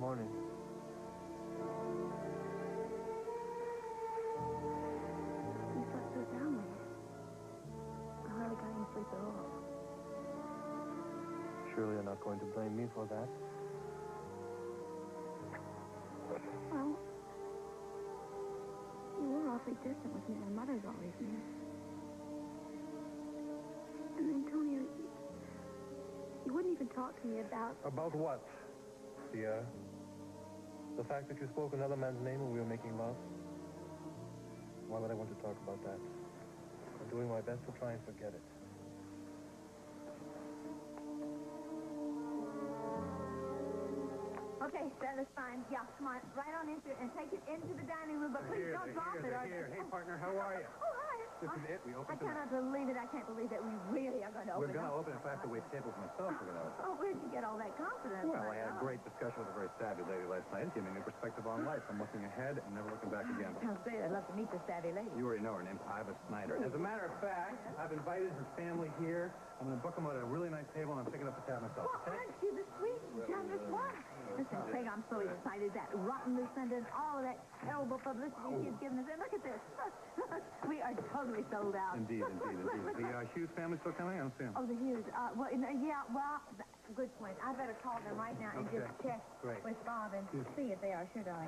Morning. You slept so soundly. I hardly got any sleep at all. Surely you're not going to blame me for that. Well, you were awfully distant with me. My mother's always near. And then, Tony, you wouldn't even talk to me about... About what? The fact that you spoke another man's name when we were making love? Why would I want to talk about that? I'm doing my best to try and forget it. Okay, that is fine. Yeah, come on, right on into it and take it into the dining room, but please don't drop it. Hey, partner, how are you? Oh, hi. This is it. We open I cannot believe it. I can't believe that we really are going to open it. We're going to open it if I have to wait tables myself. We're going to open it. Oh, where'd you get all that confidence? Well, I had a great discussion with a very savvy lady last night. It gave me a new perspective on life. I'm looking ahead and never looking back again. Sounds great. I'd love to meet the savvy lady. You already know her name's Iva Snyder. As a matter of fact, I've invited her family here. I'm going to book them at a really nice table, and I'm picking up the tab myself. Well, aren't you the sweet, generous one? Listen, Craig, I'm so excited. That rotten lieutenant, all of that terrible publicity he's given us. And look at this. We are totally sold out. Indeed. The Hughes family still coming? I don't see them. Oh, the Hughes. Good point. I better call them right now and just check with Bob and see if they are, should I?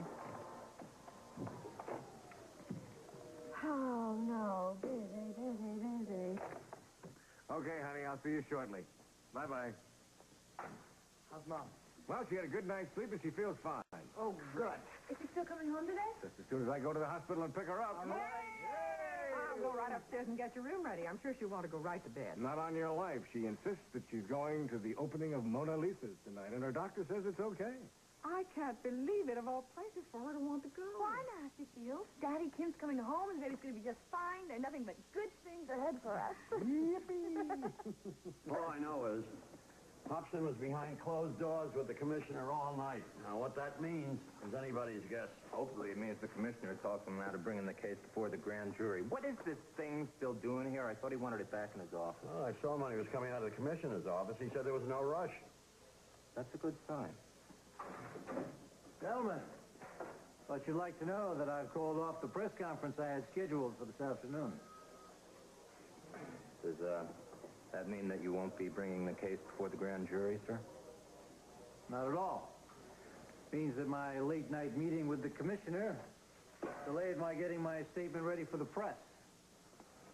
Oh, no. Busy. Okay, honey, I'll see you shortly. Bye-bye. How's Mom? Well, she had a good night's sleep and she feels fine. Oh, good. Is she still coming home today? Just as soon as I go to the hospital and pick her up. I'll go right upstairs and get your room ready. I'm sure she'll want to go right to bed. Not on your life. She insists that she's going to the opening of Mona Lisa's tonight, and her doctor says it's okay. I can't believe it, of all places, for her to want to go. Why not, Cecile? Daddy Kim's coming home and baby's going to be just fine. There's nothing but good things ahead for us. Yippee! All I know is Hobson was behind closed doors with the commissioner all night. Now, what that means is anybody's guess. Hopefully it means the commissioner talked him out of bringing the case before the grand jury. What is this thing still doing here? I thought he wanted it back in his office. Well, I saw him when he was coming out of the commissioner's office. He said there was no rush. That's a good sign. Gentlemen, thought you'd like to know that I've called off the press conference I had scheduled for this afternoon. Does that mean that you won't be bringing the case before the grand jury, sir? Not at all. Means that my late-night meeting with the commissioner delayed my getting my statement ready for the press.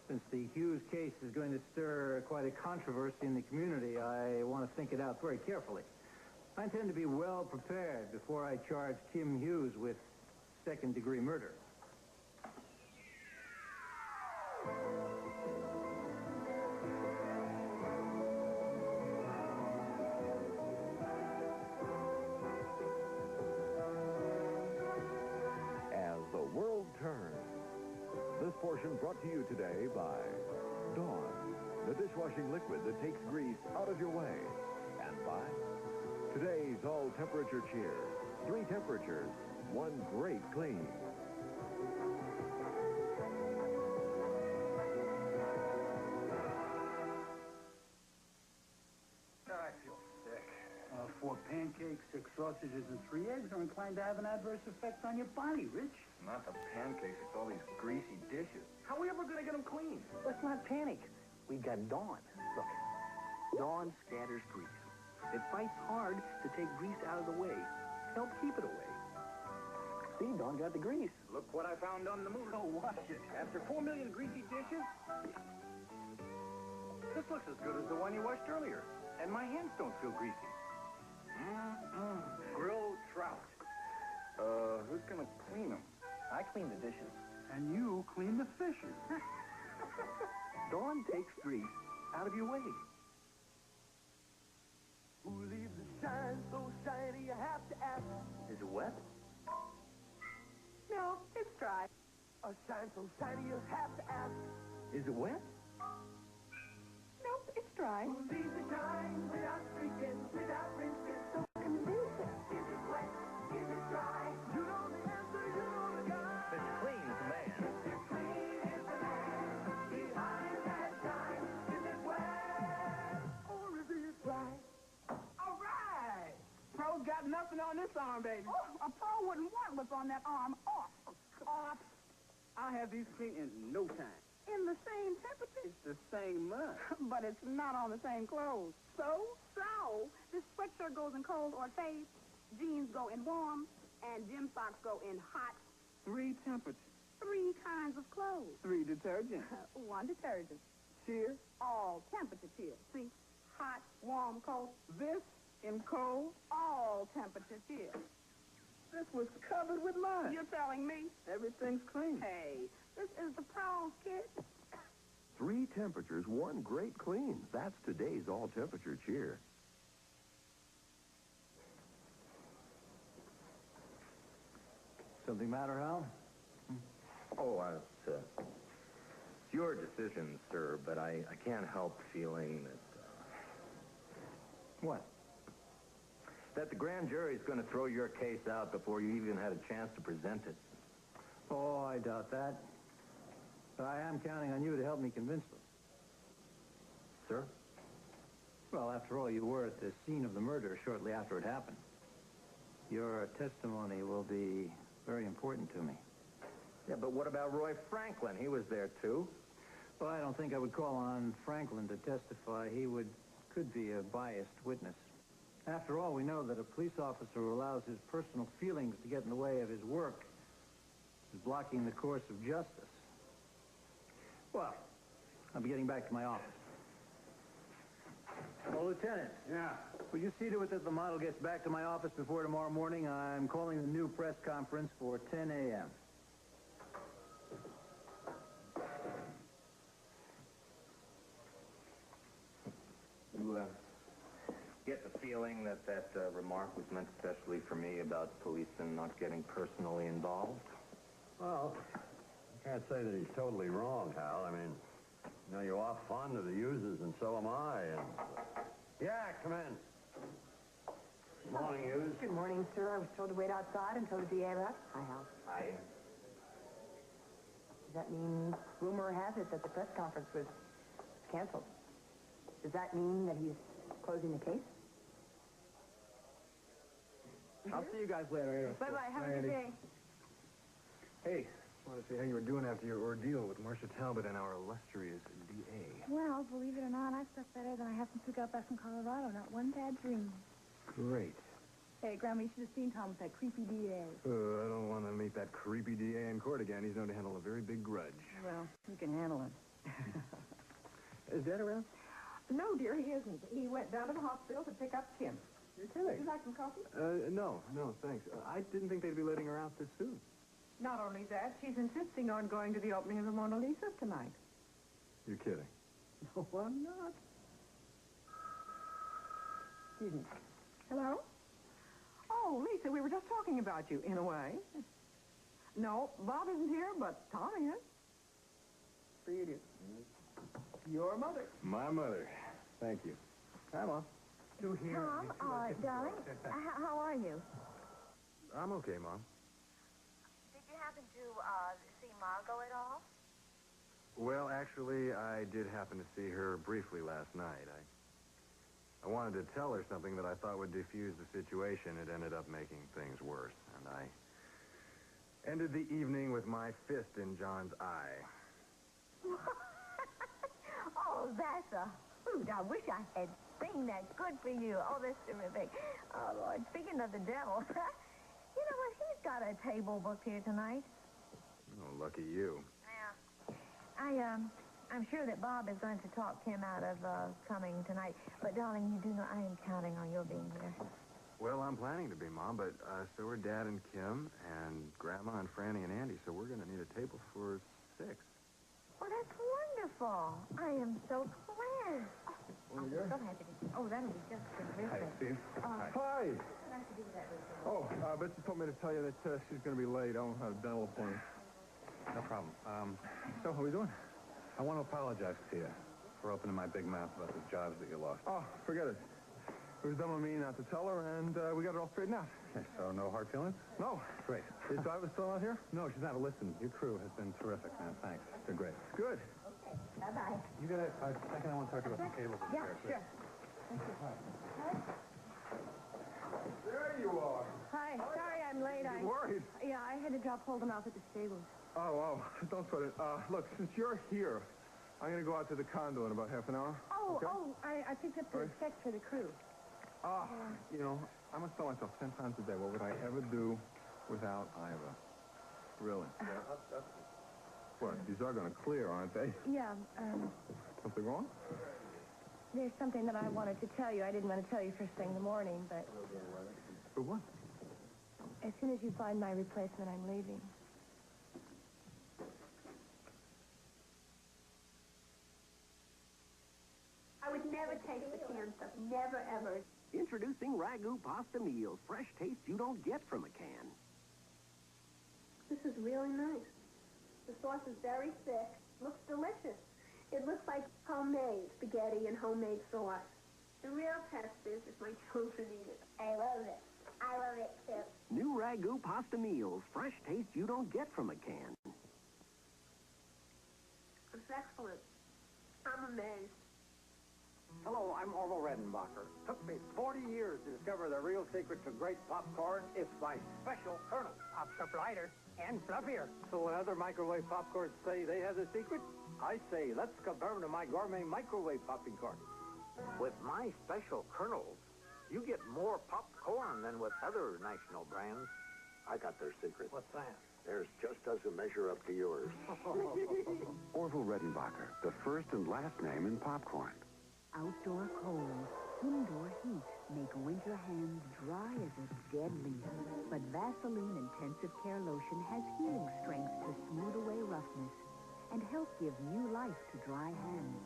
Since the Hughes case is going to stir quite a controversy in the community, I want to think it out very carefully. I intend to be well prepared before I charge Kim Hughes with second-degree murder. As the world turns. This portion brought to you today by Dawn, the dishwashing liquid that takes grease out of your way. And by today's all-temperature cheer. 3 temperatures, 1 great clean. I feel sick. 4 pancakes, 6 sausages, and 3 eggs are inclined to have an adverse effect on your body, Rich. Not the pancakes, it's all these greasy dishes. How are we ever going to get them clean? Let's not panic. We've got Dawn. Look, Dawn scatters grease. It fights hard to take grease out of the way. Help keep it away. See, Dawn got the grease. Look what I found on the move. Oh, wash it. After 4 million greasy dishes, this looks as good as the one you washed earlier. And my hands don't feel greasy. Grilled trout. Who's gonna clean them? I clean the dishes. And you clean the fishes. Dawn takes grease out of your way. Who leaves the shine so shiny you have to ask? Is it wet? No, it's dry. A shine so shiny you have to ask. Is it wet? Nope, it's dry. Who leaves the shine without streaking, without rinsing? So convincing. Is it wet? Is it dry? You know the answer, you know the guy. It's clean as a man. Mr. Clean is the man behind that shine. Is it wet? Or is it dry? All right! Pro got nothing on on this arm, baby? Oh, a pro wouldn't want what's on that arm off. Off. I'll have these clean in no time. In the same temperature? It's the same month. But it's not on the same clothes. So, this sweatshirt goes in cold or fade, jeans go in warm, and gym socks go in hot. 3 temperatures. 3 kinds of clothes. 3 detergents. 1 detergent. Cheer. All temperature cheer. See? Hot, warm, cold. This in cold. All temperature cheer. This was covered with mud. You're telling me? Everything's clean. Hey, this is the pros, kid. 3 temperatures, 1 great clean. That's today's all-temperature cheer. Something matter, Hal? Oh, it's your decision, sir, but I can't help feeling that... What? That the grand jury's going to throw your case out before you even had a chance to present it. Oh, I doubt that. But I am counting on you to help me convince them. Sir? Well, after all, you were at the scene of the murder shortly after it happened. Your testimony will be very important to me. Yeah, but what about Roy Franklin? He was there, too. Well, I don't think I would call on Franklin to testify. He could be a biased witness. After all, we know that a police officer who allows his personal feelings to get in the way of his work is blocking the course of justice. Well, I'll be getting back to my office. Well, Lieutenant. Yeah. Will you see to it that the model gets back to my office before tomorrow morning? I'm calling the new press conference for 10 a.m. You get the feeling that remark was meant especially for me about policemen not getting personally involved? Well, I can't say that he's totally wrong, Hal. I mean, you know, you are fond of the users, and so am I. And yeah, come in. Good morning, Hughes. Good morning, sir. I was told to wait outside until the DA left. Hi, Hal. Hi. Does that mean, rumor has it that the press conference was canceled? Does that mean that he's closing the case? I'll see you guys later. Bye-bye. Have a good day. Hey, wanted to see how you were doing after your ordeal with Marcia Talbot and our illustrious DA. Well, believe it or not, I slept better than I have since we got back from Colorado. Not one bad dream. Great. Hey, Grandma, you should have seen Tom with that creepy DA. I don't want to meet that creepy DA in court again. He's known to handle a very big grudge. Well, you can handle it. Is Dad around? No, dear, he isn't. He went down to the hospital to pick up Kim. You're kidding. Would you like some coffee? No, thanks. I didn't think they'd be letting her out this soon. Not only that, she's insisting on going to the opening of the Mona Lisa tonight. You're kidding. No, I'm not. Excuse me. Hello? Oh, Lisa, we were just talking about you, in a way. No, Bob isn't here, but Tom is. For you, dear. Your mother. My mother. Thank you. Hi, Mom. Tom, darling, how are you? I'm okay, Mom. Did you happen to see Margot at all? Well, actually, I did happen to see her briefly last night. I wanted to tell her something that I thought would defuse the situation. It ended up making things worse, and I ended the evening with my fist in John's eye. Oh, that's a hoot. I wish I had seen that. Good for you. Oh, that's terrific. Oh, Lord, speaking of the devil, you know what? He's got a table booked here tonight. Oh, lucky you. Yeah. I'm sure that Bob is going to talk Kim out of coming tonight. But, darling, you do know I am counting on your being here. Well, I'm planning to be, Mom, but so are Dad and Kim and Grandma and Franny and Andy, so we're going to need a table for 6. Oh, that's wonderful. I am so glad. Oh, I'm so happy to... Oh, that'll be just terrific. Hi, Steve. Hi. Hi. What I have to do with that, Lisa? Oh, Betsy told me to tell you that she's going to be late. I don't have a dental appointment. No problem. So, how are we doing? I want to apologize to you for opening my big mouth about the jobs that you lost. Oh, forget it. It was dumb of me not to tell her, and we got it all straightened out. Okay, so no hard feelings? No. Great. Is Diva still out here? No, she's not. Listen, your crew has been terrific, man. Thanks. They're great. Good. Okay. Bye-bye. You got a second? I want to talk to you about some cables and Yeah, chairs. sure. Thank you. There you are. Hi. Sorry I'm late. You worried? Yeah, I had to drop Holden off at the stables. Oh, don't sweat it. Look, since you're here, I'm going to go out to the condo in about half an hour. Okay? I picked up the checks for the crew. You know, I must tell myself 10 times a day, what would I ever do without Iva? Really. What, these are going to clear, aren't they? Yeah, Something wrong? there's something that I wanted to tell you. I didn't want to tell you first thing in the morning, but For what? as soon as you find my replacement, I'm leaving. I would never taste the canned stuff. Never, ever. Introducing Ragu Pasta Meals. Fresh taste you don't get from a can. This is really nice. The sauce is very thick. Looks delicious. It looks like homemade spaghetti and homemade sauce. The real test is if my children eat it. I love it. I love it, too. New Ragu Pasta Meals. Fresh taste you don't get from a can. It's excellent. I'm amazed. Hello, I'm Orville Redenbacher. Took me 40 years to discover the real secret to great popcorn. It's my special kernel. Pops up lighter and fluffier. So when other microwave popcorns say they have the secret, I say, let's compare them to my gourmet microwave popping corn. With my special kernels, you get more popcorn than with other national brands. I got their secret. What's that? Theirs just doesn't measure up to yours. Orville Redenbacher, the first and last name in popcorn. Outdoor cold, indoor heat make winter hands dry as a dead leaf. But Vaseline Intensive Care Lotion has healing strength to smooth away roughness and help give new life to dry hands.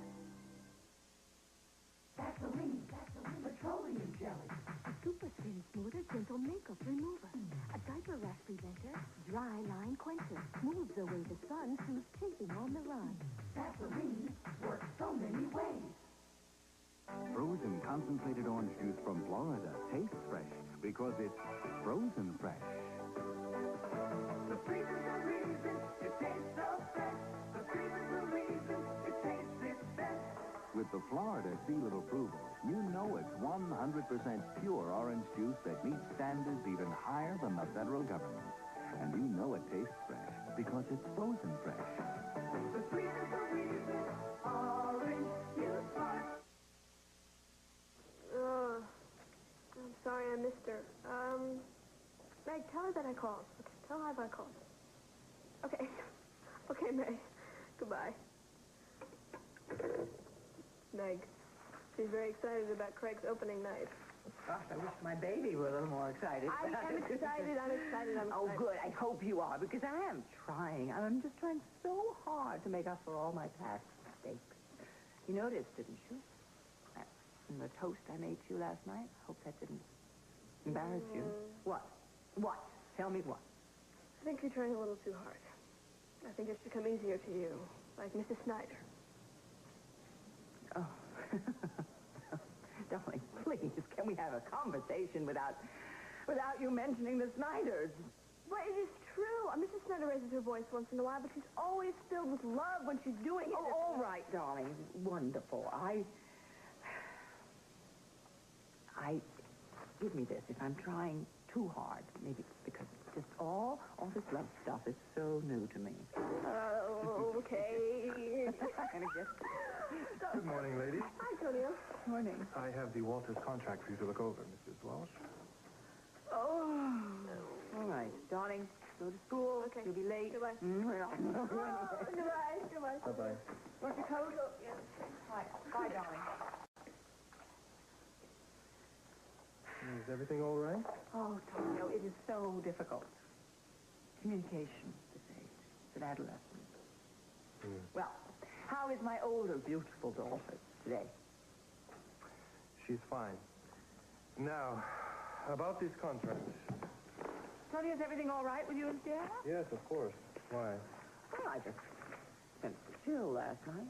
Vaseline petroleum jelly. A super thin, smoother, gentle makeup remover. A diaper rash preventer, dry line quencher. Moves away the sun through chafing on the run. Vaseline works so many ways. Frozen concentrated orange juice from Florida tastes fresh because it's frozen fresh. The freezer's the reason it tastes so fresh. The freezer's the reason it tastes its best. With the Florida seal of approval, you know it's 100% pure orange juice that meets standards even higher than the federal government. And you know it tastes fresh because it's frozen fresh. The freezer's the reason orange juice smart. I'm sorry I missed her. Meg, tell her that I called. Tell her I called. Okay. Okay, Meg. Goodbye. Meg, she's very excited about Craig's opening night. Gosh, I wish my baby were a little more excited. I'm excited. Oh, good. I hope you are, because I am trying. I'm just trying so hard to make up for all my past mistakes. You noticed, didn't you? And the toast I made to you last night, hope that didn't embarrass you. What? What? Tell me what? I think you're trying a little too hard. I think it should come easier to you, like Mrs. Snyder. Oh. Darling, please, can we have a conversation without you mentioning the Snyders? But it is true. Mrs. Snyder raises her voice once in a while, but she's always filled with love when she's doing it. Oh, all right, darling. Wonderful. Give me this. If I'm trying too hard, maybe it's because it's just all this love stuff is so new to me. Oh, okay. Good morning, ladies. Hi, Tonio. Morning. I have the Walters contract for you to look over, Mrs. Walsh. Oh. All right, darling. Go to school. Okay. You'll be late. Goodbye. Goodbye. Bye-bye. Want your coat? Yeah. Bye, darling. Is everything all right? Oh, Tonio, it is so difficult. Communication at this age. It's an adolescent. Well, how is my older, beautiful daughter today? She's fine. Now, about these contracts. Tony, is everything all right with you and Sierra? Yes, of course. Why? Well, I just sensed a chill last night.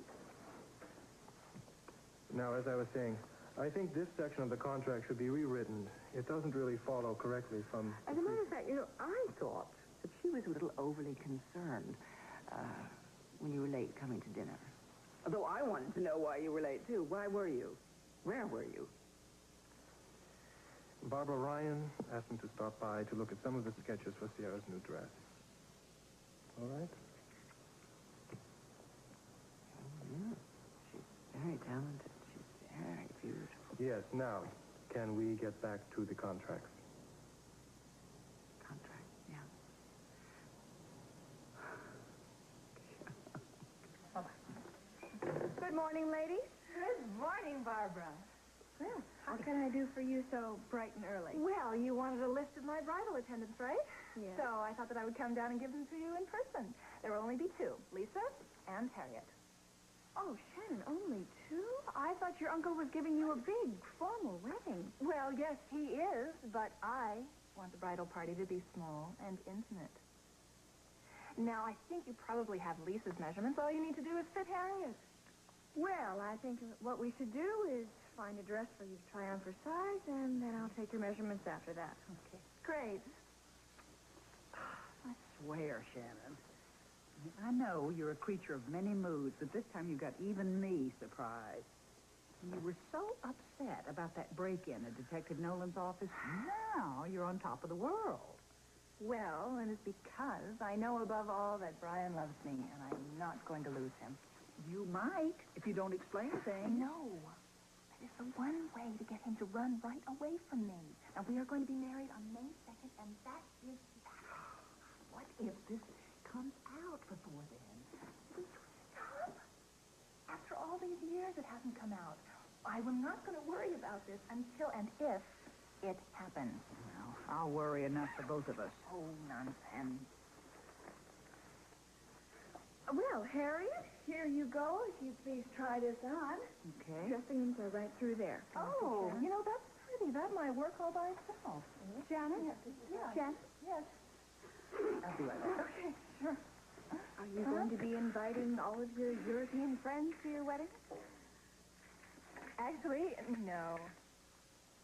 Now, as I was saying, I think this section of the contract should be rewritten. It doesn't really follow correctly from... As a matter of fact, I thought that she was a little overly concerned when you were late coming to dinner. Although I wanted to know why you were late, too. Why were you? Where were you? Barbara Ryan asked me to stop by to look at some of the sketches for Sierra's new dress. All right? Yeah. She's very talented. She's very beautiful. Yes, now, can we get back to the contracts? Contract, yeah. Good morning, ladies. Good morning, Barbara. Well, what can I do for you so bright and early? Well, you wanted a list of my bridal attendants, right? Yes. So I thought that I would come down and give them to you in person. There will only be two, Lisa and Harriet. Oh, Shannon, only two? I thought your uncle was giving you a big, formal wedding. Well, yes, he is, but I want the bridal party to be small and intimate. Now, I think you probably have Lisa's measurements. All you need to do is fit Harriet. Well, I think what we should do is find a dress for you to try on for size, and then I'll take your measurements after that. Okay. Great. I swear, Shannon. I know you're a creature of many moods, but this time you got even me surprised. You were so upset about that break-in at Detective Nolan's office. Now you're on top of the world. Well, it is because I know above all that Brian loves me, and I'm not going to lose him. You might, if you don't explain things. No. That is the one way to get him to run right away from me. Now, we are going to be married on May 2nd, and that is that. What if this comes out before then? Will you stop? After all these years, it hasn't come out. I'm not going to worry about this until and if it happens. Well, I'll worry enough for both of us. Oh, nonsense. Well, Harriet, here you go. If you please try this on. Okay. Dressing rooms are right through there. Oh, you know, that's pretty. That might work all by itself. Janet? Yeah. Janet? Yes. I'll be right back. Okay, sure. Are you going to be inviting all of your European friends to your wedding? Actually, no.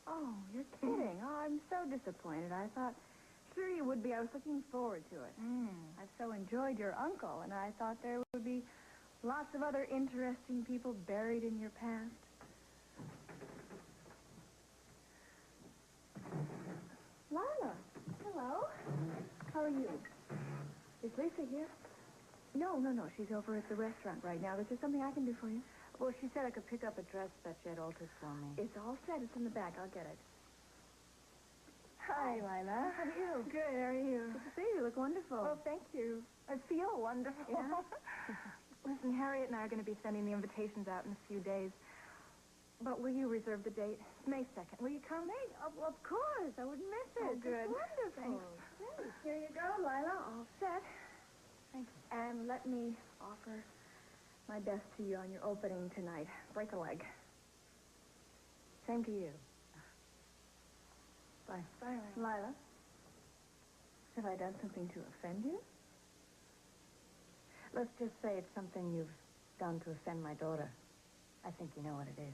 Oh, you're kidding. Oh, I'm so disappointed. I thought, sure you would be. I was looking forward to it. I've so enjoyed your uncle, and I thought there would be lots of other interesting people buried in your past. Lila. Hello. How are you? Is Lisa here? No. She's over at the restaurant right now. Is there something I can do for you? Well, she said I could pick up a dress that she had altered for me. It's all set. It's in the back. I'll get it. Hi, Lila. How are you? Good. How are you? Good to see you. You look wonderful. Oh, thank you. I feel wonderful. Yeah? Listen, Harriet and I are going to be sending the invitations out in a few days. But will you reserve the date? It's May 2nd. Will you come? May? Of course. I wouldn't miss it. Oh, good. It's wonderful. Thanks. Here you go, Lila. All set. Thanks. And let me offer my best to you on your opening tonight. Break a leg. Same to you. Bye. Bye, Lila. Have I done something to offend you? Let's just say it's something you've done to offend my daughter. I think you know what it is.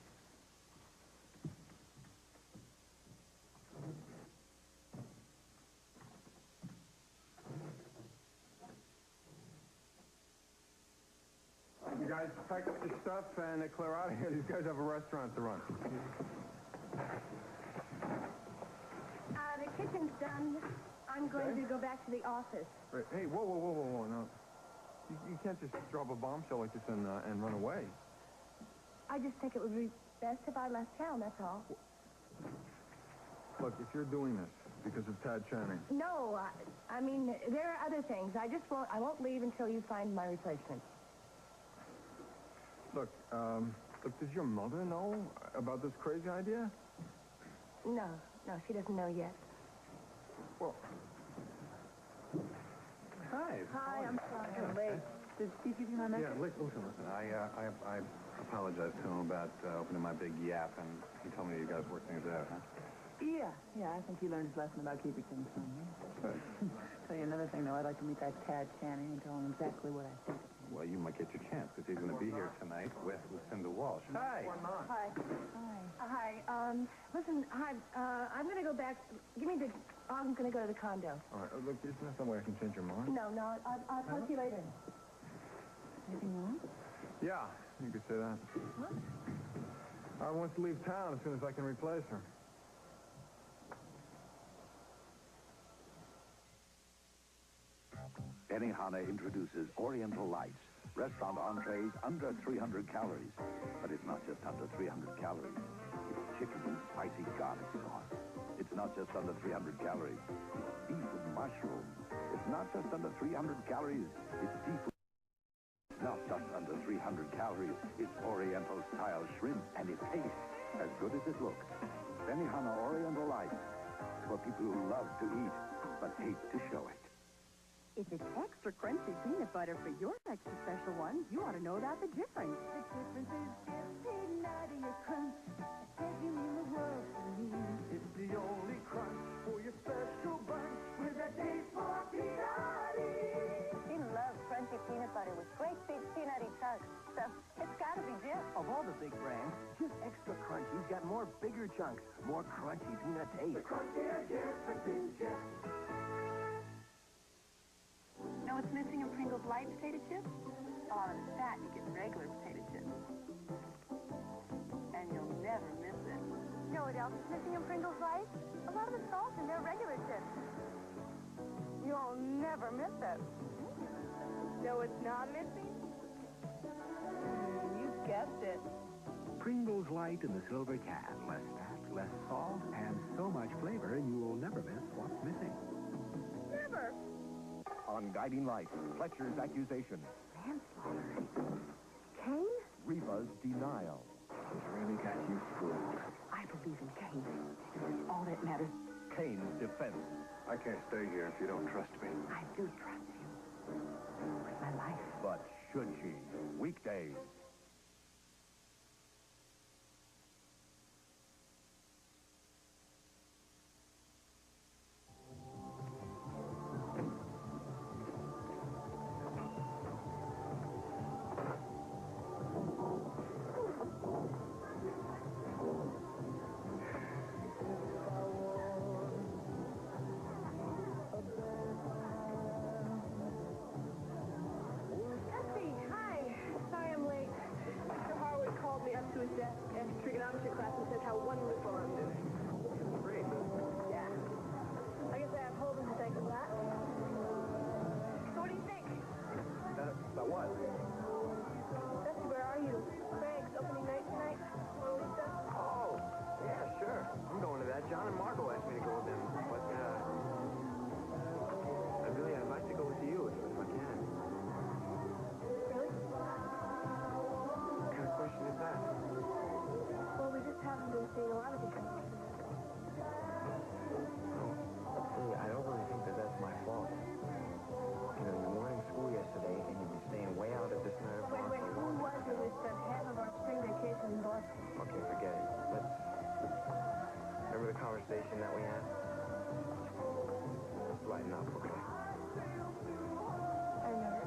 You guys pack up your stuff and clear out of here. These guys have a restaurant to run. The kitchen's done. I'm going to go back to the office. Right. Hey, whoa, no. You can't just drop a bombshell like this and run away. I just think it would be best if I left town, that's all. Look, if you're doing this because of Tad Channing... No, I mean, there are other things. I won't leave until you find my replacement. Look, does your mother know about this crazy idea? No, she doesn't know yet. Well... Hi. Hi, I'm sorry I'm late. Did Steve give you my message? Yeah, listen. I apologized to him about opening my big yap, and he told me you guys worked things out, huh? Yeah, I think he learned his lesson about keeping things from me. Good. Tell you another thing, though. I'd like to meet that Tad Channing and tell him exactly what I think of him. Well, you might get your chance, because he's going to be here tonight with Lucinda Walsh. Hi. Hi. Listen, I'm going to go back. I'm going to go to the condo. All right, look, isn't there some way I can change your mind? No, I'll talk to you later. Anything wrong? Yeah, you could say that. What? I want to leave town as soon as I can replace her. Benihana introduces Oriental Lights, restaurant entrees under 300 calories. But it's not just under 300 calories. It's chicken and spicy garlic sauce. It's not just under 300 calories. It's beef with mushroom. It's not just under 300 calories. It's seafood. Not just under 300 calories. It's Oriental-style shrimp, and it tastes as good as it looks. Benihana Oriental Lights. For people who love to eat, but hate to show it. If it's extra crunchy peanut butter for your extra special one, you ought to know about the difference. The difference is just peanuttier crunch. Says you mean the world to me. It's the only crunch for your special bunch with a taste for peanutty. He loves crunchy peanut butter with great big peanutty chunks. So it's got to be Jif. Of all the big brands, Jif Extra Crunchy's got more bigger chunks, more crunchy peanut taste. The crunchier difference is Jif. Know what's missing in Pringles light potato chips? A lot of the fat you get in regular potato chips. And you'll never miss it. Know what else is missing in Pringles Light? A lot of the salt in their regular chips. You'll never miss it. Know what's not missing? You guessed it. Pringles Light in the silver can. Less fat, less salt, and so much flavor you will never miss what's missing. Never. On Guiding Light, Fletcher's accusation. Manslaughter. Kane? Reva's denial. He's really got you fooled. I believe in Kane. And that's all that matters. Kane's defense. I can't stay here if you don't trust me. I do trust you. With my life. But should she? Weekdays. To his desk after trigonometry class and said how wonderful I'm doing. Great. Yeah. I guess I have Holden to thank for that. So what do you think? About what? Dusty, where are you? Frank's opening night tonight. Mona Lisa? Oh, yeah, sure. I'm going to that. John and Margot asked me to go with them, but, I'd like to go with you if I can. Really? What kind of question is that? Well, we just haven't been seeing a lot of each other. See, I don't really think that that's my fault. You know, you weren't in school yesterday, and you've been staying way out at this night of Wait, who was it who spent half of our spring vacation in Boston? Okay, forget it. Remember the conversation that we had? Let's lighten up, okay? I remember.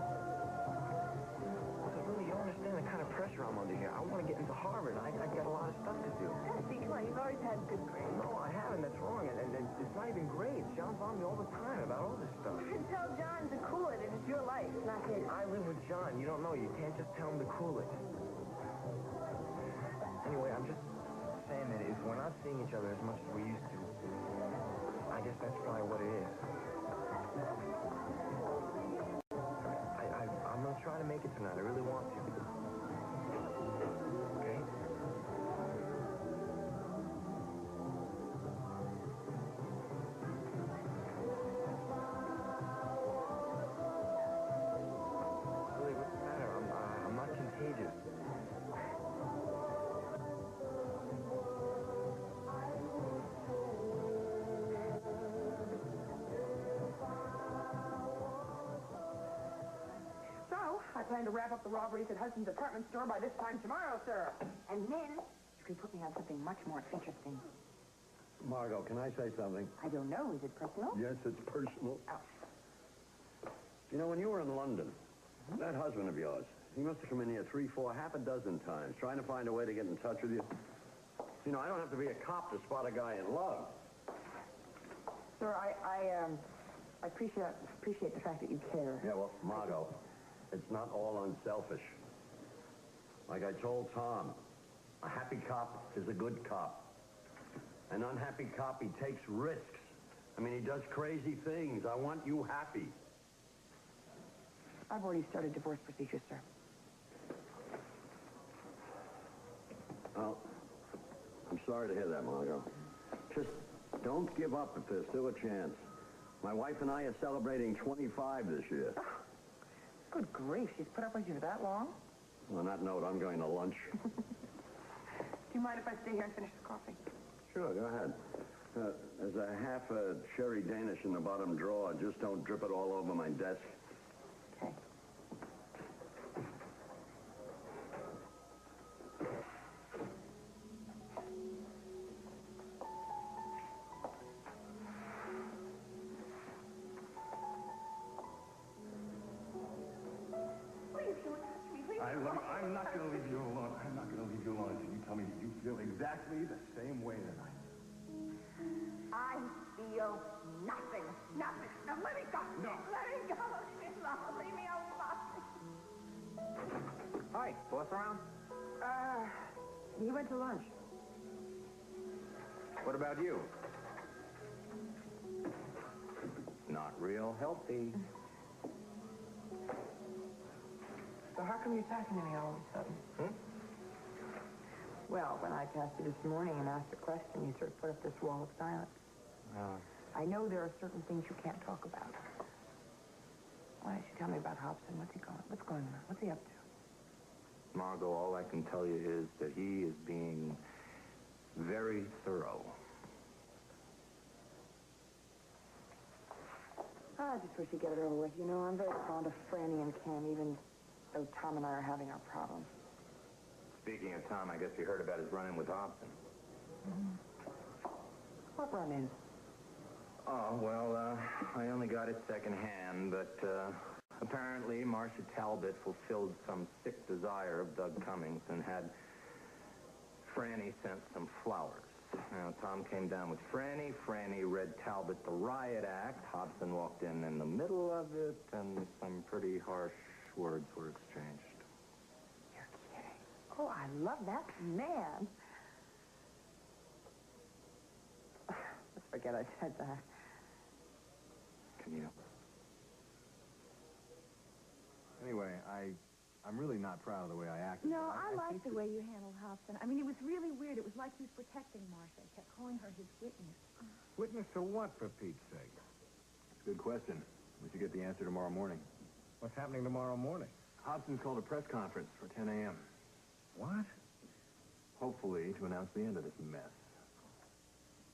So really, you don't understand the kind of pressure I'm under here. I want to get into Harvard. I got a lot of stuff to do. Dusty, come on, you've always had good grades. No, I haven't. That's wrong. And it's not even grades. John's on me all the time about all this stuff. You should tell John to cool it. It's your life, not his. I live with John. You don't know. You can't just tell him to cool it. Anyway, I'm just saying that if we're not seeing each other as much as we used to, I guess that's probably what it is. I'm going to try to make it tonight. I really want to. Okay? Really, what's the matter? I'm not contagious. So, I plan to wrap up the robberies at Hudson's department store by this time tomorrow, sir. And then you can put me on something much more interesting. Margot, can I say something? I don't know. Is it personal? Yes, it's personal. Oh. You know, when you were in London, that husband of yours, he must have come in here 3, 4, half a dozen times, trying to find a way to get in touch with you. You know, I don't have to be a cop to spot a guy in love. Sir, I appreciate the fact that you care. Yeah, well, Margot, it's not all unselfish. Like I told Tom, a happy cop is a good cop. An unhappy cop, he takes risks. I mean, he does crazy things. I want you happy. I've already started divorce procedures, sir. Well, I'm sorry to hear that, Margot. Just don't give up if there's still a chance. My wife and I are celebrating 25 this year. Oh, good grief, she's put up with you for that long? On that note, I'm going to lunch. Do you mind if I stay here and finish the coffee? Sure, go ahead. There's a half a cherry Danish in the bottom drawer. Just don't drip it all over my desk. Okay. I'm not going to leave you alone. I'm not going to leave you alone until you tell me that you feel exactly the same way that I do. I feel nothing. Nothing. Now let me go. No. Let me go. Leave me alone. Hi, boss around? He went to lunch. What about you? Not real healthy. So how come you're talking to me all of a sudden? Hmm? Well, when I passed you this morning and asked a question, you sort of put up this wall of silence. I know there are certain things you can't talk about. Why don't you tell me about Hobson? What's going on? What's he up to? Margot, all I can tell you is that he is being very thorough. I just wish you'd get it over with. You know, I'm very fond of Franny and Cam, even though Tom and I are having our problems. Speaking of Tom, I guess you heard about his run-in with Hobson. What run-in? Oh, well, I only got it secondhand, but apparently Marcia Talbot fulfilled some sick desire of Doug Cummings and had Franny sent some flowers. Now, Tom came down with Franny. Franny read Talbot the riot act. Hobson walked in the middle of it, and some pretty harsh words were exchanged. You're kidding. Oh, I love that man. Let's forget I said that. Can you? Anyway, I'm really not proud of the way I acted. No, I like the way you handled Hobson. I mean, it was really weird. It was like he was protecting Marcia. He kept calling her his witness. Witness to what, for Pete's sake? It's a good question. We should get the answer tomorrow morning. What's happening tomorrow morning? Hobson's called a press conference for 10 a.m. What? Hopefully to announce the end of this mess.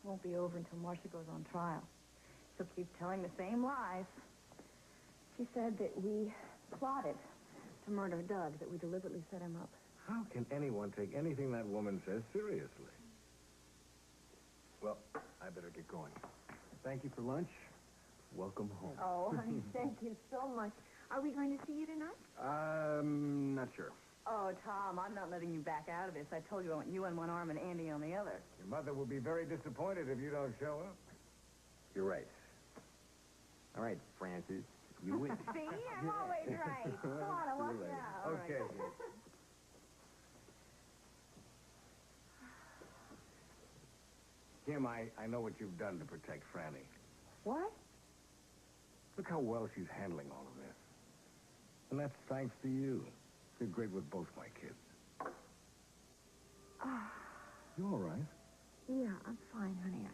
Won't be over until Marcia goes on trial. She'll keep telling the same lies. She said that we plotted to murder Doug, that we deliberately set him up. How can anyone take anything that woman says seriously? Well, I better get going. Thank you for lunch. Welcome home. Oh, honey, thank you so much. Are we going to see you tonight? Not sure. Oh, Tom, I'm not letting you back out of this. I told you I want you on one arm and Andy on the other. Your mother will be very disappointed if you don't show up. You're right. All right, Francis, you win. See, I'm always right. Come on, I'll walk you out. All Okay. right. Kim, I know what you've done to protect Franny. What? Look how well she's handling all of this. And that's thanks to you. Did great with both my kids. You all right? Yeah, I'm fine, honey.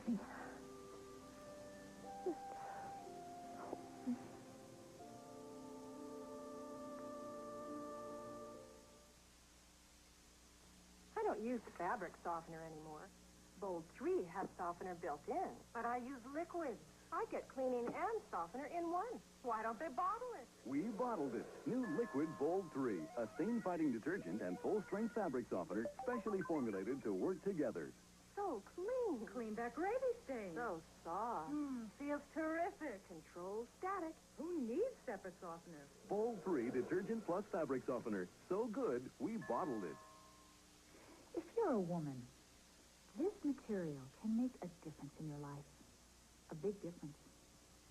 Honey. Just... I don't use fabric softener anymore. Bold 3 has softener built in, but I use liquids. I get cleaning and softener in one. Why don't they bottle it? We bottled it. New Liquid Bold 3, a stain-fighting detergent and full-strength fabric softener specially formulated to work together. So clean. Clean that gravy stain. So soft. Feels terrific. Controls static. Who needs separate softener? Bold 3 detergent plus fabric softener. So good, we bottled it. If you're a woman, this material can make a difference in your life. A big difference.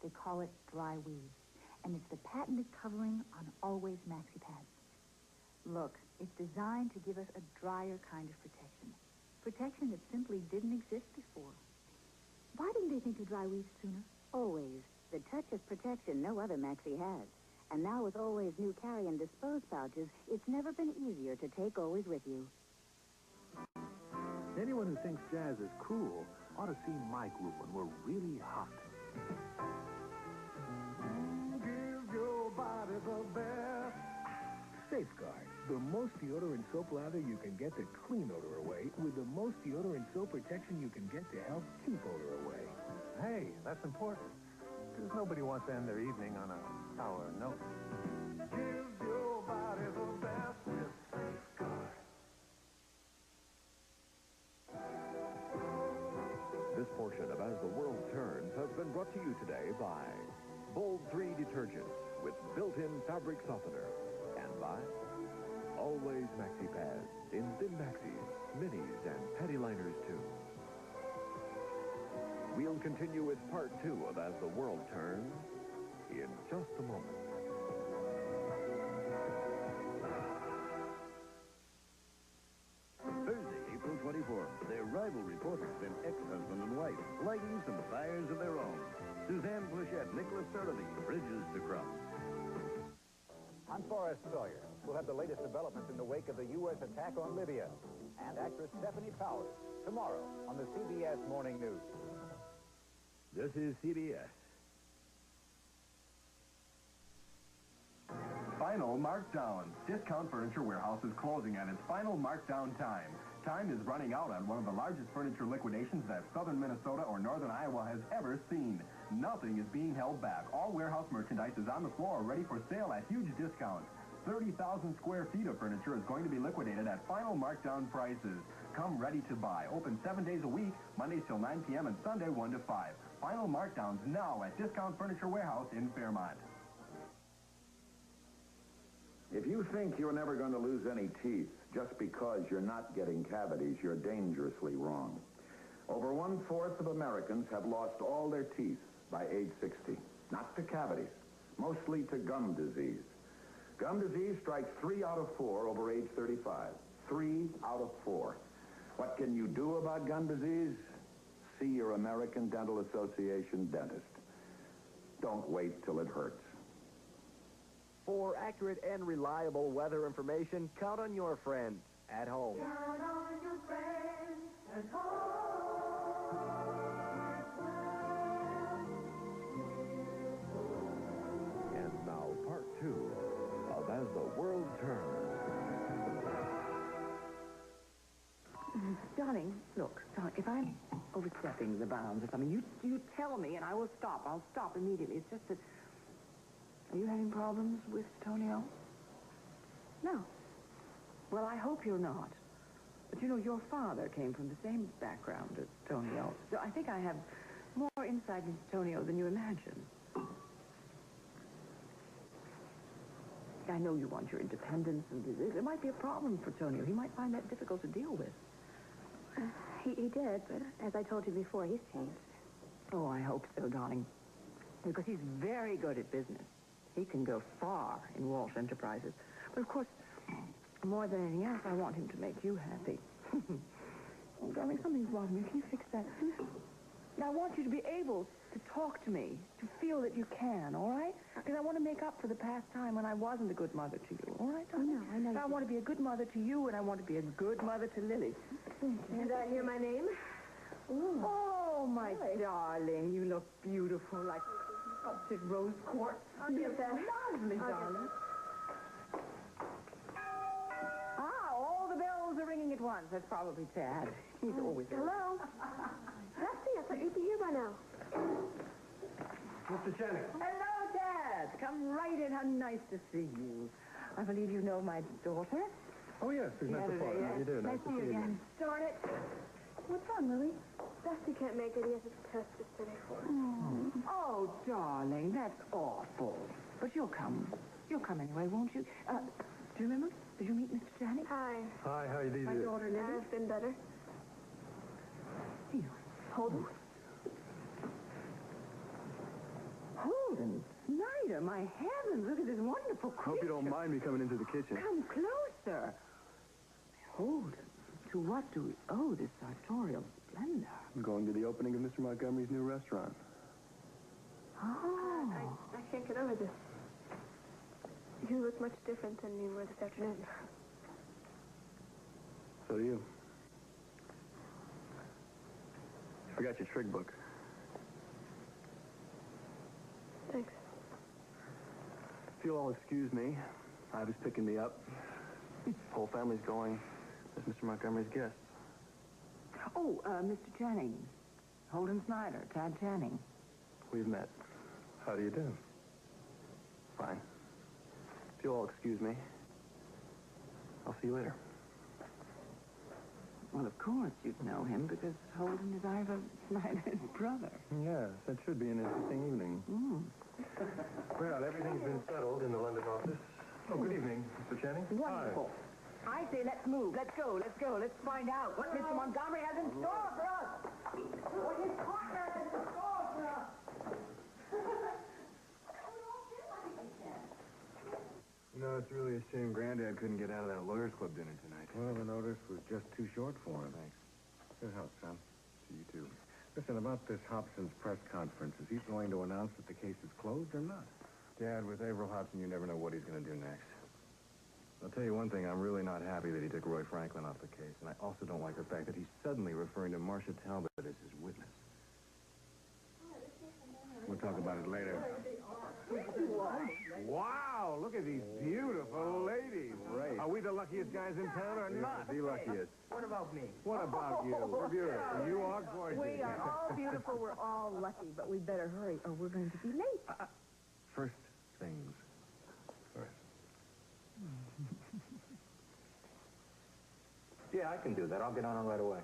They call it dry weave, and it's the patented covering on Always Maxi Pads. Look, it's designed to give us a drier kind of protection. Protection that simply didn't exist before. Why didn't they think of dry weave sooner? Always, the touch of protection no other maxi has. And now with always new carry and dispose pouches, it's never been easier to take always with you. Anyone who thinks jazz is cool ought to see my group when we're really hot. Give your body the best. Safeguard, the most deodorant soap lather you can get to clean odor away with the most deodorant soap protection you can get to help keep odor away. Hey, that's important. Because nobody wants to end their evening on a sour note. Give your body the best with Safeguard. This portion of As the World Turns has been brought to you today by Bold 3 Detergents with built-in fabric softener and by Always Maxi Pads in thin maxis, minis, and petty liners too. We'll continue with part 2 of As the World Turns in just a moment. Thursday, April 24th, their rival reporters have been ex-husband and wife, lighting some fires of their own. Suzanne Plachette, Nicholas Surley, Bridges to Crumb. I'm Forrest Sawyer. We'll have the latest developments in the wake of the U.S. attack on Libya. And actress Stephanie Powers, tomorrow on the CBS Morning News. This is CBS. Final markdown. Discount Furniture Warehouse is closing at its final markdown time. Time is running out on one of the largest furniture liquidations that southern Minnesota or northern Iowa has ever seen. Nothing is being held back. All warehouse merchandise is on the floor ready for sale at huge discounts. 30,000 square feet of furniture is going to be liquidated at final markdown prices. Come ready to buy. Open 7 days a week, Mondays till 9 p.m. and Sunday 1 to 5. Final markdowns now at Discount Furniture Warehouse in Fairmont. If you think you're never going to lose any teeth just because you're not getting cavities, you're dangerously wrong. Over 1/4 of Americans have lost all their teeth by age 60. Not to cavities, mostly to gum disease. Gum disease strikes 3 out of 4 over age 35. 3 out of 4. What can you do about gum disease? See your American Dental Association dentist. Don't wait till it hurts. For accurate and reliable weather information, count on your friends at home. Count on your friends at home. And now part 2 of As the World Turns. Darling, look, if I'm overstepping the bounds or something, you tell me and I will stop. I'll stop immediately. It's just that... Are you having problems with Tonio? No. Well, I hope you're not. But, you know, your father came from the same background as Tonio. So I think I have more insight into Tonio than you imagine. I know you want your independence, and there might be a problem for Tonio. He might find that difficult to deal with. He did, but as I told you before, he's changed. Oh, I hope so, darling. Because he's very good at business. He can go far in Walsh Enterprises. But, of course, more than anything else, I want him to make you happy. Oh, darling, something's wrong with you. Can you fix that? Now, I want you to be able to talk to me, to feel that you can, all right? Because I want to make up for the past time when I wasn't a good mother to you, all right, darling? I know. I want to be a good mother to you, and I want to be a good mother to Lily. Did I hear my name? Ooh. Oh, my darling, you look beautiful, like sculpted rose quartz. I'll get that. Lovely, darling. All the bells are ringing at once. That's probably Tad. He's always there. Hello? Dusty, I thought you'd be here by now. Mr. Jennings. Hello, Dad. Come right in. How nice to see you. I believe you know my daughter. Oh, yes, we've met before. How you doing? Nice to see you again. Darn it. What's wrong, Lily? Dusty can't make it. He has his test yesterday for us. Oh, darling, that's awful. But you'll come. You'll come anyway, won't you? Do you remember? Did you meet Mr. Janik? Hi. Hi, how are you My doing? daughter, Lily. I've been better. Here. Holden. Holden. Snyder, my heavens, look at this wonderful creature. Hope you don't mind me coming into the kitchen. Come closer. Holden, to what do we owe this sartorial splendor? I'm going to the opening of Mr. Montgomery's new restaurant. Oh. I can't get over this. You look much different than you were this afternoon. So do you. You forgot your trig book. Thanks. If you'll all excuse me, Iva's picking me up. Whole family's going as Mr. Montgomery's guests. Oh, Mr. Channing. Holden Snyder, Tad Channing. We've met. How do you do? Fine. If you'll all excuse me, I'll see you later. Well, of course you'd know him because Holden is Iva Snyder's brother. Yes, that should be an interesting evening. Well, everything's been settled in the London office. Oh, good evening, Mr. Channing. Wonderful. I say let's move. Let's go. Let's find out what Mr. Montgomery has in store for us. What his partner has in store for us. You know, it's really a shame Granddad couldn't get out of that lawyers club dinner tonight. Well, the notice was just too short for him. Thanks. Good health, son. To you, too. Listen, about this Hobson's press conference, is he going to announce that the case is closed or not? Dad, with Averill Hobson, you never know what he's going to do next. I'll tell you one thing, I'm really not happy that he took Roy Franklin off the case, and I also don't like the fact that he's suddenly referring to Marcia Talbot as his witness. We'll talk about it later. Wow, look at these beautiful ladies. Right. Are we the luckiest guys in town or not? The luckiest. What about me? What about you? We're beautiful. You are gorgeous. We are all beautiful. We're all lucky, but we better hurry or we're going to be late. First things first. Yeah, I can do that. I'll get on it right away.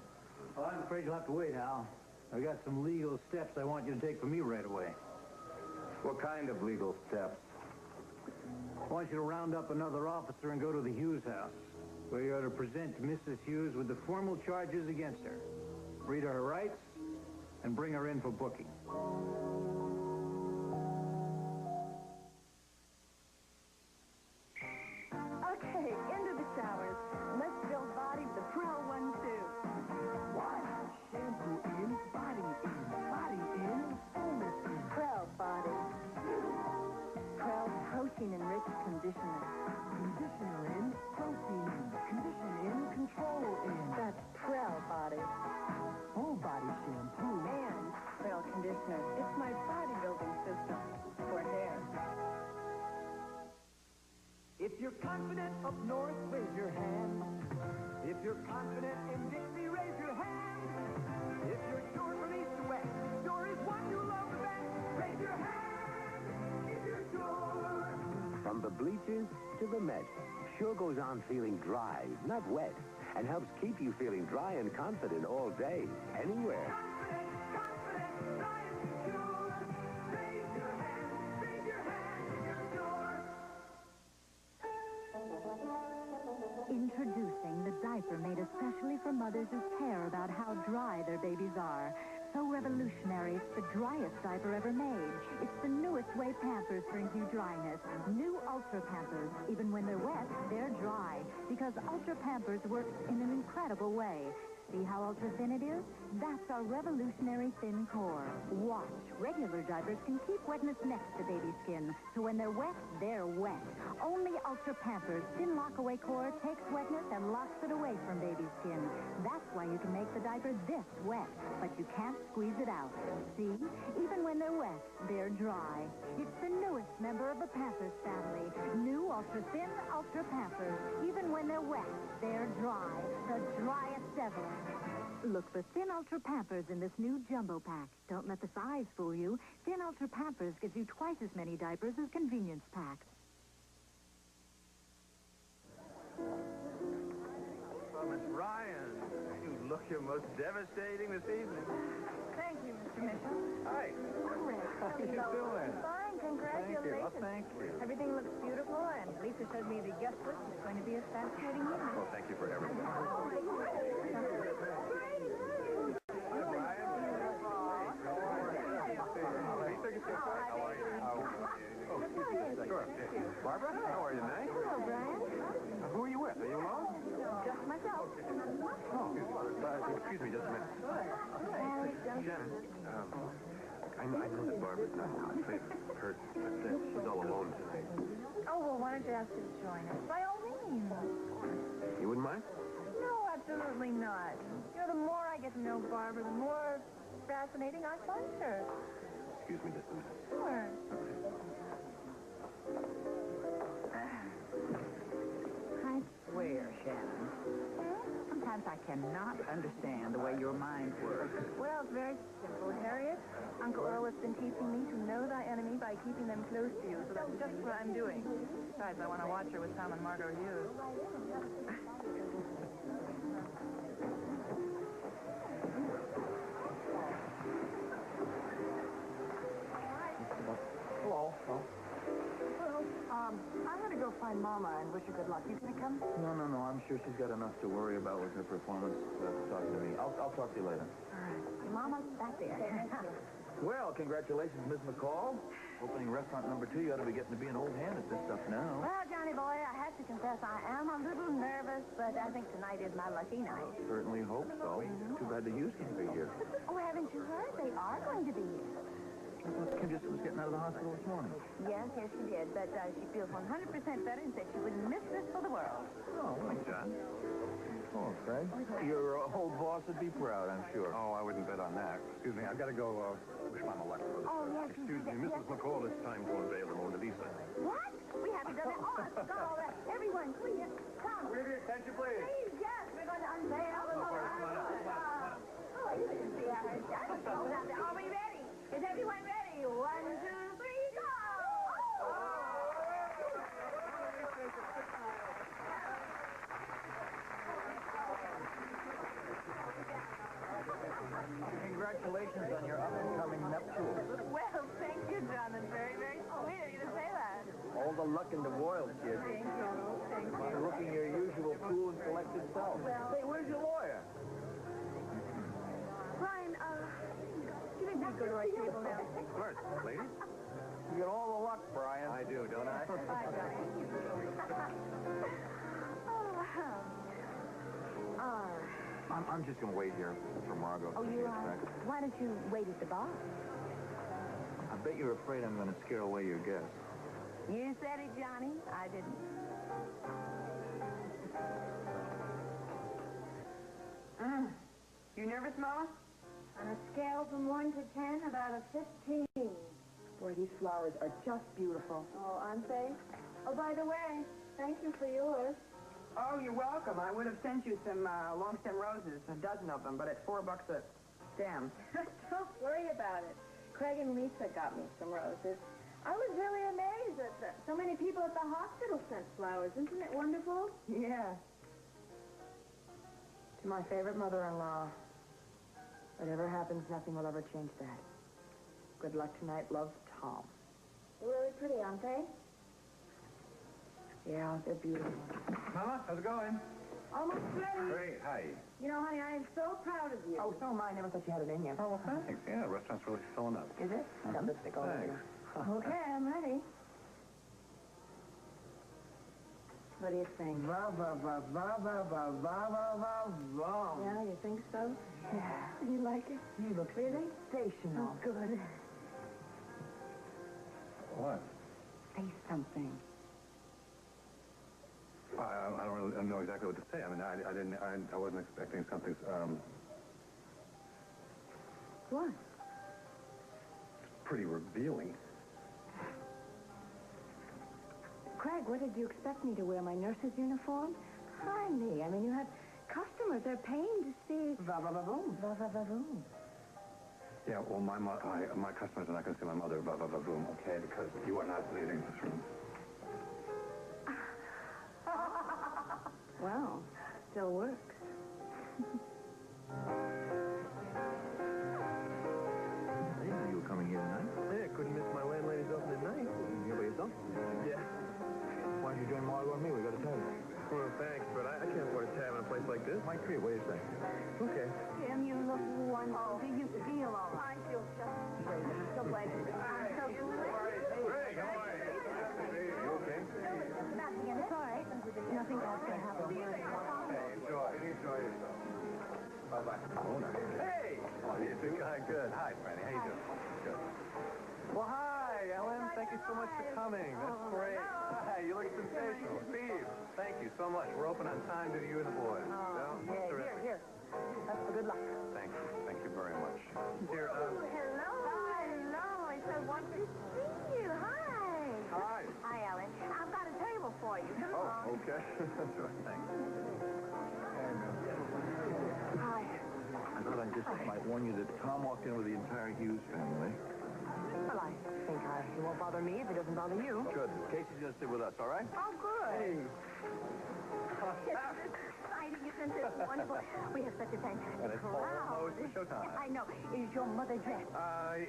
Well, I'm afraid you'll have to wait, Al. I've got some legal steps I want you to take for me right away. What kind of legal steps? I want you to round up another officer and go to the Hughes house, where you are to present Mrs. Hughes with the formal charges against her. Read her rights and bring her in for booking. Okay, into the showers. Let's build body with the Pro 1-2. Wash, shampoo in, body in, fullness in. Pro body. Pro protein-enriched conditioner. Conditioner in, protein in, condition in, control in. That's Pro body. Full body shampoo. And Pro conditioner. It's my bodybuilding system for hair. If you're confident up north, raise your hand. If you're confident in Dixie, raise your hand. If you're sure from east to west, sure is one you love the best, raise your hand. If you're sure. From the bleachers to the Met, Sure goes on feeling dry, not wet, and helps keep you feeling dry and confident all day, anywhere. Introducing the diaper made especially for mothers who care about how dry their babies are. So revolutionary, it's the driest diaper ever made. It's the newest way Pampers brings you dryness. New Ultra Pampers. Even when they're wet, they're dry. Because Ultra Pampers works in an incredible way. See how ultra thin it is? That's our revolutionary thin core. Watch. Regular diapers can keep wetness next to baby skin. So when they're wet, they're wet. Only Ultra Pampers thin lock-away core takes wetness and locks it away from baby skin. That's why you can make the diaper this wet, but you can't squeeze it out. See? Even when they're wet, they're dry. It's the newest member of the Pampers family. New Ultra Thin Ultra Pampers. Even when they're wet, they're dry. The driest ever. Look for Thin Ultra Pampers in this new jumbo pack. Don't let the size fool you. Thin Ultra Pampers gives you twice as many diapers as convenience packs. Well, Miss Ryan, you look your most devastating this evening. Thank you, Mr. Mitchell. Hi. How you doing? Fine, congratulations. Thank you. Everything looks beautiful, and Lisa showed me the guest list. It's going to be a fascinating evening. Well, thank you for everything. Sure. Barbara, how are you tonight? Hello, Brian. Who are you with? Are you alone? Just myself. Oh, excuse me just a minute. Shannon, I know that Barbara's not in my favor. Kurt, she's all alone tonight. Oh, well, why don't you ask her to join us? By all means. You wouldn't mind? No, absolutely not. You know, the more I get to know Barbara, the more fascinating I find her. Excuse me just a minute. Sure. I swear, Shannon, sometimes I cannot understand the way your mind works. Well, it's very simple, Harriet. Uncle Earl has been teaching me to know thy enemy by keeping them close to you, so that's just what I'm doing. Besides, I want to watch her with Tom and Margot Hughes. Hello. I had to go find Mama and wish her good luck. You gonna come? No. I'm sure she's got enough to worry about with her performance talking to me. I'll talk to you later. All right. Mama's back there. Well, congratulations, Miss McCall. Opening restaurant number 2, you ought to be getting to be an old hand at this stuff now. Well, Johnny boy, I have to confess I am a little nervous, but I think tonight is my lucky night. Certainly hope so. Too bad the Hughes can't be here. Oh, haven't you heard? They are going to be here. I thought Kim just was getting out of the hospital this morning. Yes, she did, but she feels 100% better and said she wouldn't miss this for the world. Oh, well, John. Oh, Craig. Your old boss would be proud, I'm sure. Oh, I wouldn't bet on that. Excuse me, I've got to go wish Mama luck. Oh, yes. Excuse me, Mrs. McCall, it's time to unveil the Mona Lisa. What? We haven't done it. Oh, I forgot all that. Everyone, please, come. Attention, please. Please, yes, we're going to unveil the Mona Lisa. Oh, you didn't see her. Are we ready? Is everyone ready? 1, 2, 3, go! Congratulations on your up-and-coming nuptials. Well, thank you, John. That's very, very sweet of you to say that. All the luck in the world, kid. Thank you. Thank you. You're looking your usual cool and collected self. Hey, where's your lawyer? Brian, do you think we could go to our table now? Of course, ladies. You get all the luck, Brian. I do, don't I? Bye, Johnny. I'm just going to wait here for Margot. Oh, you are? Why don't you wait at the bar? I bet you're afraid I'm going to scare away your guests. You said it, Johnny. I didn't. You nervous, Mama? On a scale from 1 to 10, about a 15. Boy, these flowers are just beautiful. Oh, aren't they? Oh, by the way, thank you for yours. Oh, you're welcome. I would have sent you some long stem roses, a dozen of them, but it's $4 a stem. Don't worry about it. Craig and Lisa got me some roses. I was really amazed that so many people at the hospital sent flowers. Isn't it wonderful? Yeah. To my favorite mother-in-law. Whatever happens, nothing will ever change that. Good luck tonight. Love, Tom. They're really pretty, aren't they? Yeah, they're beautiful. Mama, how's it going? Almost ready. Great, hi. You know, honey, I am so proud of you. Oh, so am I. Never thought you had it in you. Oh, well, thanks. Yeah, the restaurant's really filling up. Is it? I got lipstick all over. Thanks. Okay, I'm ready. What do you think? Yeah, you think so? Yeah. You like it? You look Really? sensational. Oh, good. What? Say something. I don't really know exactly what to say. I mean, I wasn't expecting something, What? pretty revealing. Craig, what did you expect me to wear? My nurse's uniform? Honey, I mean, you have customers. They're paying to see... Va-va-va-boom. Va-va-va-boom. Yeah, well, my customers are not going to see my mother, boom, okay? Because you are not leaving this room. Well, still works. I didn't know you were coming here tonight. Hey, I couldn't miss my landlady's opening night. You by yourself? Yeah. Why don't you join Margot and me? We got a table. Well, thanks, but I can't afford a tab in a place like this. Mike Tree, what do you say? Okay. Tim, you look wonderful. Do you feel all right? I feel just great. I'm so glad you're here. I'm so glad. Greg, how are you? You okay? Nothing in it. It's all right. Nothing else can happen. Enjoy yourself. Bye-bye. Oh, nice. Hey! Oh, you're doing good. Hi, Franny. How you doing? Good. Well, hi, Ellen. Thank you so much for coming. That's great. Hi, you look sensational. Steve, thank you so much. We're open on time due to you and the boys. Here. That's for good luck. Thank you. Thank you very much. Here, Hello. It's so wonderful to see you. Hi. Hi. Hi, Ellen. I've got a table for you. Come on. Oh, okay. Sure, thanks. Hi. I thought I just might warn you that Tom walked in with the entire Hughes family. Well, I think he won't bother me if he doesn't bother you. Good. Casey's going to stay with us, all right? Oh, good. Hey. It's exciting, isn't it? Wonderful. We have such a fantastic And it's almost showtime. I know. Is your mother dressed?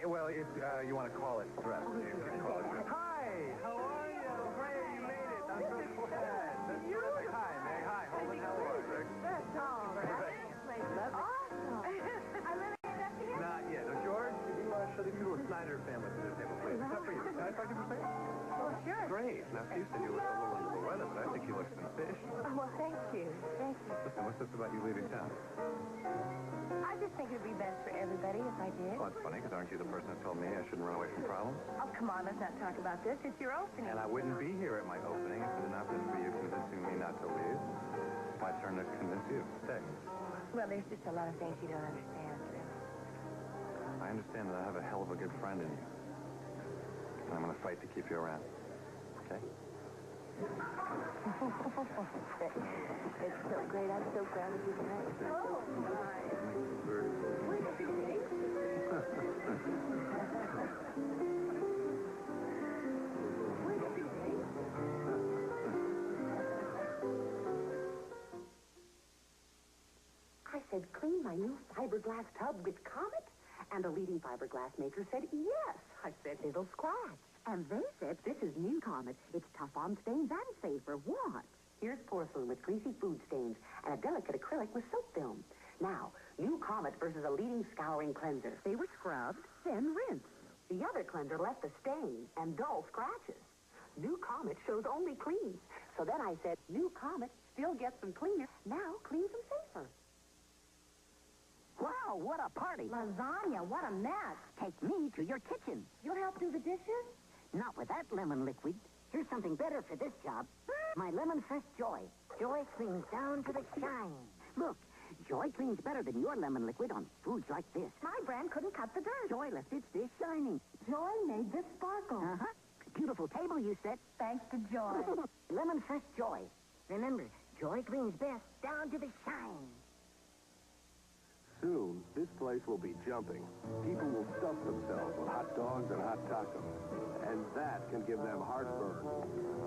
Well, if you want to call it dress. Oh, You can call it dress. Hi, how are you? Great, you made it. I'm so glad. That's terrific. Hi, Meg. Hi, Holden. How are you? That's all. Awesome. I really enough to get Not yet. Now, George, could you show the little Snyder family to the table, please? Except for you. Can I talk to you for a second? Oh, sure. Great. Now, Steve said you look a little under the weather, but I think you look sensational. Oh, well, thank you. Thank you. Listen, what's this about you leaving town? I just think it'd be best for everybody if I did. Well, that's funny, because aren't you the person that told me I shouldn't run away from problems? Oh, come on. Let's not talk about this. It's your opening. And I wouldn't be here at my opening if it had not been for you convincing me not to leave. It's my turn to convince you. Stay. Well, there's just a lot of things you don't understand, really. I understand that I have a hell of a good friend in you. And I'm going to fight to keep you around. Okay? It's so great. I'm so proud of you tonight. Oh, I said, clean my new fiberglass tub with Comet? And the leading fiberglass maker said, yes. I said, it'll scratch. And they said, this is new Comet. It's tough on stains and safer. Watch. Here's porcelain with greasy food stains and a delicate acrylic with soap film. Now, new Comet versus a leading scouring cleanser. They were scrubbed, then rinsed. The other cleanser left a stain and dull scratches. New Comet shows only clean. So then I said, new Comet still gets them cleaner, now cleans them safer. Wow, what a party. Lasagna, what a mess. Take me to your kitchen. You'll help do the dishes? Not with that lemon liquid. Here's something better for this job. My Lemon Fresh Joy. Joy cleans down to the shine. Look, Joy cleans better than your lemon liquid on foods like this. My brand couldn't cut the dirt. Joy left its dish shining. Joy made this sparkle. Uh-huh. Beautiful table you set. Thanks to Joy. Lemon Fresh Joy. Remember, Joy cleans best down to the shine. Soon, this place will be jumping. People will stuff themselves with hot dogs and hot tacos. And that can give them heartburn.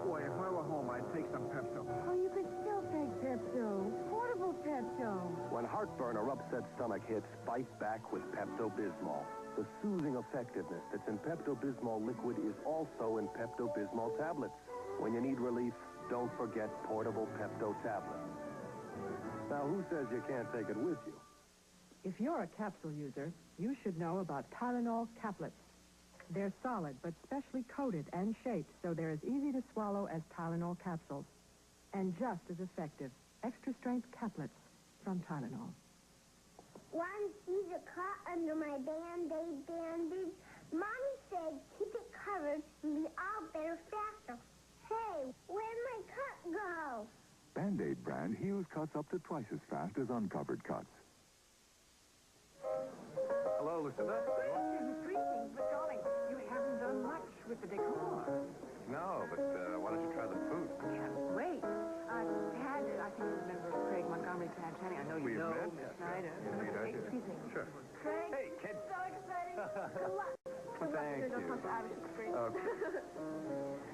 Boy, if I were home, I'd take some Pepto. Oh, you could still take Pepto. Portable Pepto. When heartburn or upset stomach hits, fight back with Pepto-Bismol. The soothing effectiveness that's in Pepto-Bismol liquid is also in Pepto-Bismol tablets. When you need relief, don't forget portable Pepto tablets. Now, who says you can't take it with you? If you're a capsule user, you should know about Tylenol caplets. They're solid but specially coated and shaped so they're as easy to swallow as Tylenol capsules. And just as effective. Extra-strength caplets from Tylenol. Want to see the cut under my Band-Aid bandage? Mommy said keep it covered and be all better faster. Hey, where'd my cut go? Band-Aid brand Hughes cuts up to twice as fast as uncovered cuts. Hello, Lucinda. Greetings, but darling, you haven't done much with the decor. No, but why don't you try the food? Can't wait. Tad, I think you remember Craig Montgomery, Tad Channing. I know you We've know met, Miss yes. Snyder. Excuse me. Sure. Craig, hey, kid. so exciting. Good luck. Thank you. I was just afraid. Okay.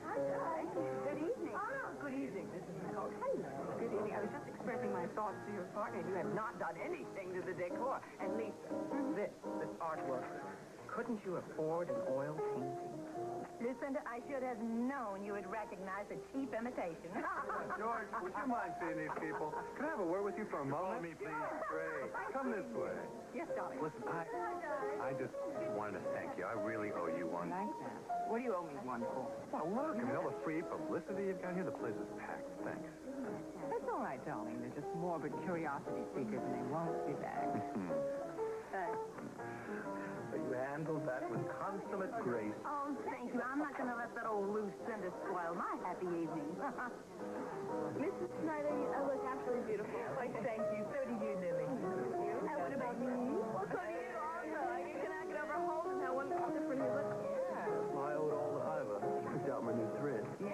Hi. Good evening. Oh, good evening. This is Nicole. Hello. Good evening. I was just expressing my thoughts to your partner. You have not done anything to the decor. And Lisa, this artwork. Couldn't you afford an oil painting? Lucinda, I should have known you would recognize a cheap imitation. George, would you mind seeing these people? Can I have a word with you for a moment? Follow me, please. Great. Come this way. Yes, darling. Listen, I just wanted to thank you. I really owe you one. Thanks, man. What do you owe me one for? Well, look, I mean, all the free publicity you've got here, the place is packed. Thanks. That's all right, darling. They're just morbid curiosity seekers, and they won't be back. But you handled that with consummate grace. Oh, thank you. I'm not going to let that old loose cinder spoil my happy evening. Mrs. Snyder, you look absolutely beautiful. Why, thank you. So do you, Lily. And what about me? Well, so do you also. I can over Holden how wonderful different you look. I owe it all to Iva. She picked out my new thread. Yeah,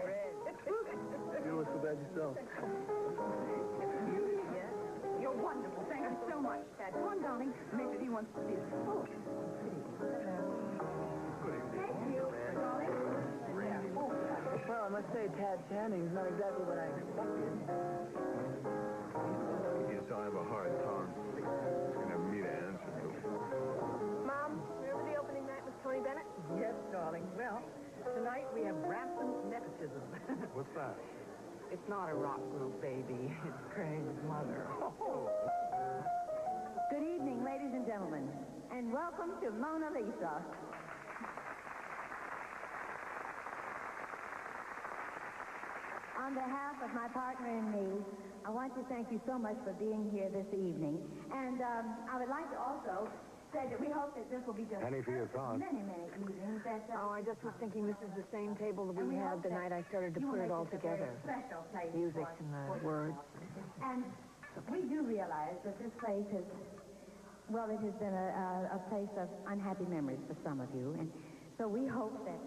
red. You don't look so bad yourself. You're wonderful. Thank you so much, Dad. Go on, darling. Major, he wants to see us. Oh, Well, I must say, Tad Channing's not exactly what I expected. I guess I'll have a hard time. He's going to have me to answer to. Mom, remember the opening night with Tony Bennett? Yes, darling. Well, tonight we have rampant nepotism. What's that? It's not a rock group, baby. It's Craig's mother. Good evening, ladies and gentlemen, and welcome to Mona Lisa. On behalf of my partner and me, I want to thank you so much for being here this evening. And I would like to also say that we hope that this will be just Penny for your thoughts. many evenings. That, I just was thinking this is the same table that and we had hope the that night I started to you will put it make all this a very together. special place Music for- and the for- words. And we do realize that this place has, well, it has been a place of unhappy memories for some of you. And so we hope that,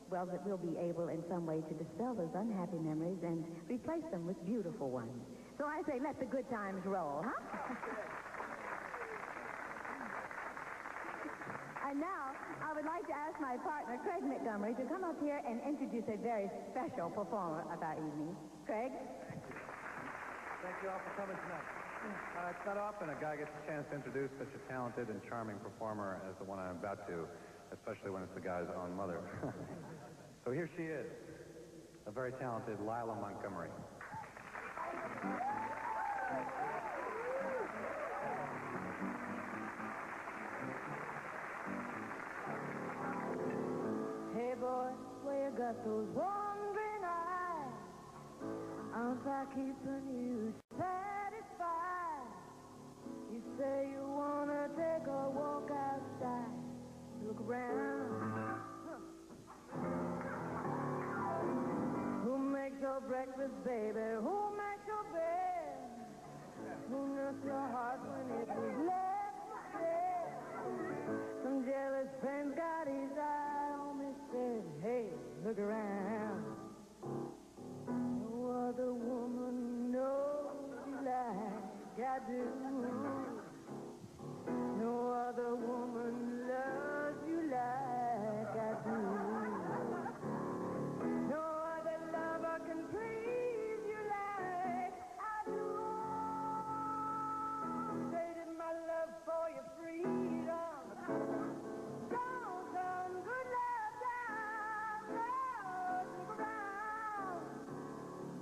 well, that we'll be able in some way to dispel those unhappy memories and replace them with beautiful ones. So I say, let the good times roll, huh? And now, I would like to ask my partner, Craig Montgomery, to come up here and introduce a very special performer of our evening. Craig? Thank you all for coming tonight. It's not often a guy gets a chance to introduce such a talented and charming performer as the one I'm about to, especially when it's the guy's own mother. So here she is, a very talented Lila Montgomery. Hey boy, where you got those wandering eyes? I'm not keeping you satisfied. You say you wanna take a walk outside. Look around. Who makes your breakfast, baby? Who makes your bed? Who nursed your heart when it was left for dead? Some jealous friends got his eye on me, said, hey, look around. No other woman knows you like I do. No other woman loves you like I do. No other lover can please you like I do. Traded my love for your freedom. Don't some good love down. Love, look around.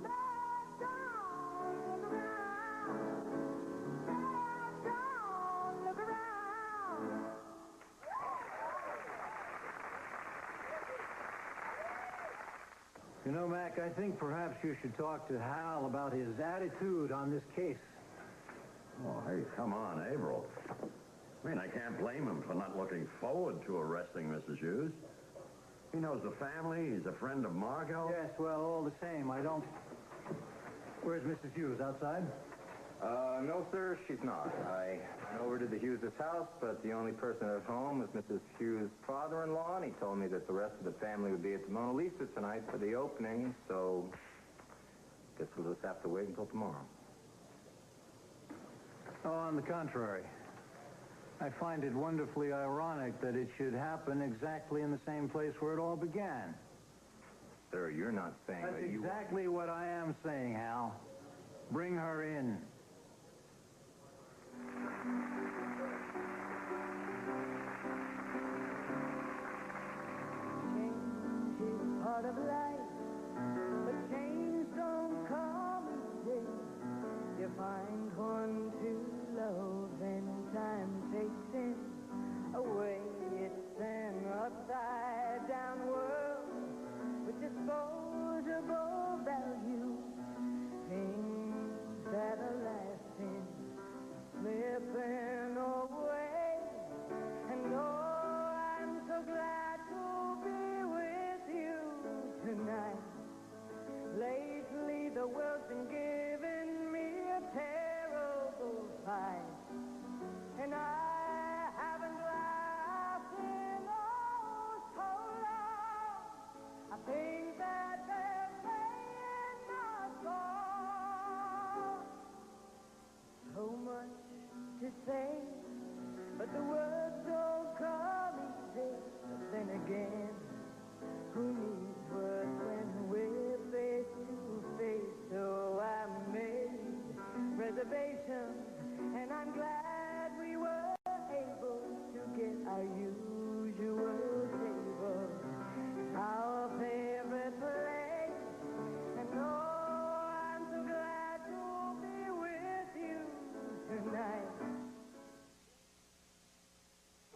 Love, don't look around. Love, don't look around. You know, Mac, I think perhaps you should talk to Hal about his attitude on this case. Oh, hey, come on, Averill. I mean, I can't blame him for not looking forward to arresting Mrs. Hughes. He knows the family. He's a friend of Margot. Yes, well, all the same, I don't... Where's Mrs. Hughes? Outside? No, sir, she's not. I went over to the Hughes' house, but the only person at home was Mrs. Hughes' father-in-law, and he told me that the rest of the family would be at the Mona Lisa tonight for the opening, so guess we'll just have to wait until tomorrow. Oh, on the contrary. I find it wonderfully ironic that it should happen exactly in the same place where it all began. Sir, you're not saying That's that you... exactly what I am saying, Hal. Bring her in. Change is part of life, but change don't come easy. You find one to love and time takes him away. It's an upside-down world with disposable value. Things that are to say, but the words don't come easy. But then again, who needs words when we're face to face? So I made reservations, and I'm glad we were able to get our usual table. It's our favorite place, and oh, I'm so glad to be with you tonight.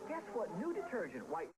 Guess what new detergent white